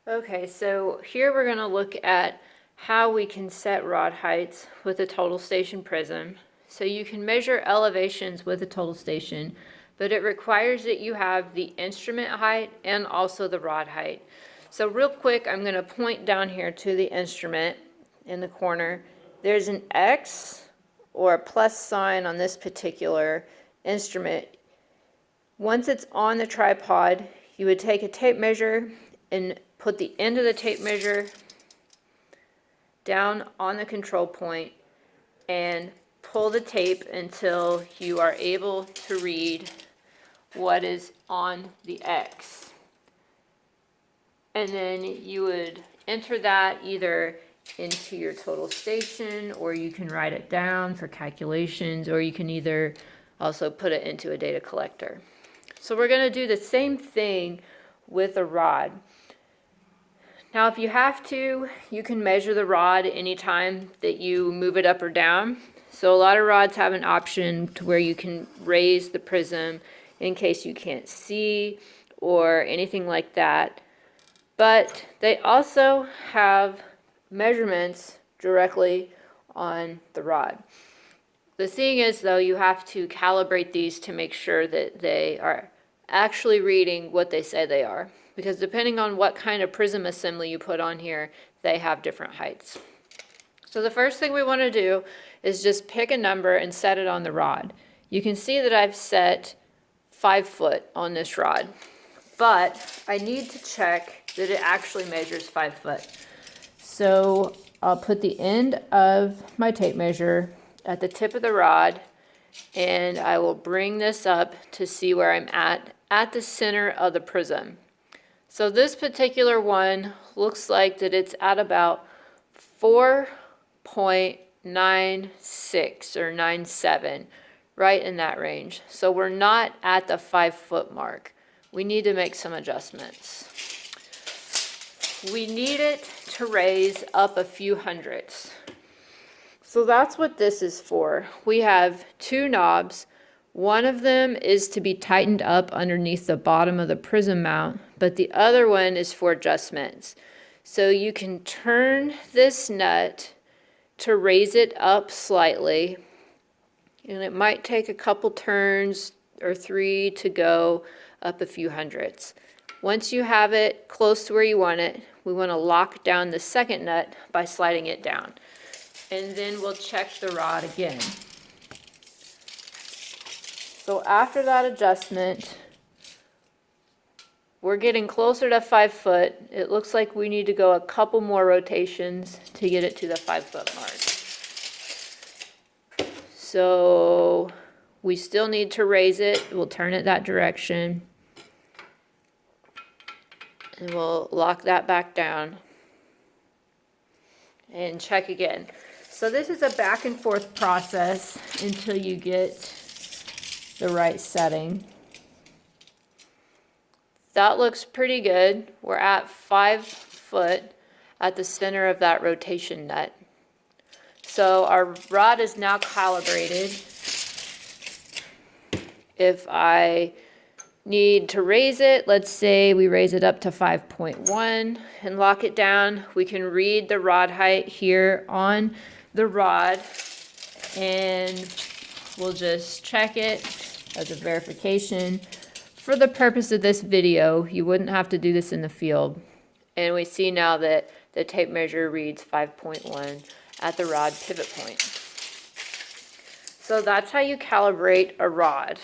Okay, so here we're going to look at how we can set rod heights with a total station prism. So you can measure elevations with a total station, but it requires that you have the instrument height and also the rod height. So real quick, I'm going to point down here to the instrument in the corner. There's an X or a plus sign on this particular instrument. Once it's on the tripod, you would take a tape measure and put the end of the tape measure down on the control point and pull the tape until you are able to read what is on the X. And then you would enter that either into your total station, or you can write it down for calculations, or you can either also put it into a data collector. So we're going to do the same thing with a rod. Now, if you have to, you can measure the rod anytime that you move it up or down. So a lot of rods have an option to where you can raise the prism in case you can't see or anything like that. But they also have measurements directly on the rod. The thing is, though, you have to calibrate these to make sure that they are actually reading what they say they are. Because depending on what kind of prism assembly you put on here, they have different heights. So the first thing we want to do is just pick a number and set it on the rod. You can see that I've set 5 foot on this rod, but I need to check that it actually measures 5 foot. So I'll put the end of my tape measure at the tip of the rod, and I will bring this up to see where I'm at the center of the prism. So this particular one looks like that it's at about 4.96 or 97, right in that range. So we're not at the 5 foot mark. We need to make some adjustments. We need it to raise up a few hundredths. So that's what this is for. We have 2 knobs. One of them is to be tightened up underneath the bottom of the prism mount, but the other one is for adjustments. So you can turn this nut to raise it up slightly, and it might take a couple turns or 3 to go up a few hundredths. Once you have it close to where you want it, we want to lock down the second nut by sliding it down. And then we'll check the rod again. So after that adjustment, we're getting closer to 5 foot. It looks like we need to go a couple more rotations to get it to the 5 foot mark. So we still need to raise it. We'll turn it that direction. And we'll lock that back down and check again. So this is a back and forth process until you get the right setting. That looks pretty good. We're at 5 foot at the center of that rotation nut. So our rod is now calibrated. If I need to raise it, let's say we raise it up to 5.1 and lock it down, we can read the rod height here on the rod, and we'll just check it as a verification. For the purpose of this video, you wouldn't have to do this in the field. And we see now that the tape measure reads 5.1 at the rod pivot point. So that's how you calibrate a rod.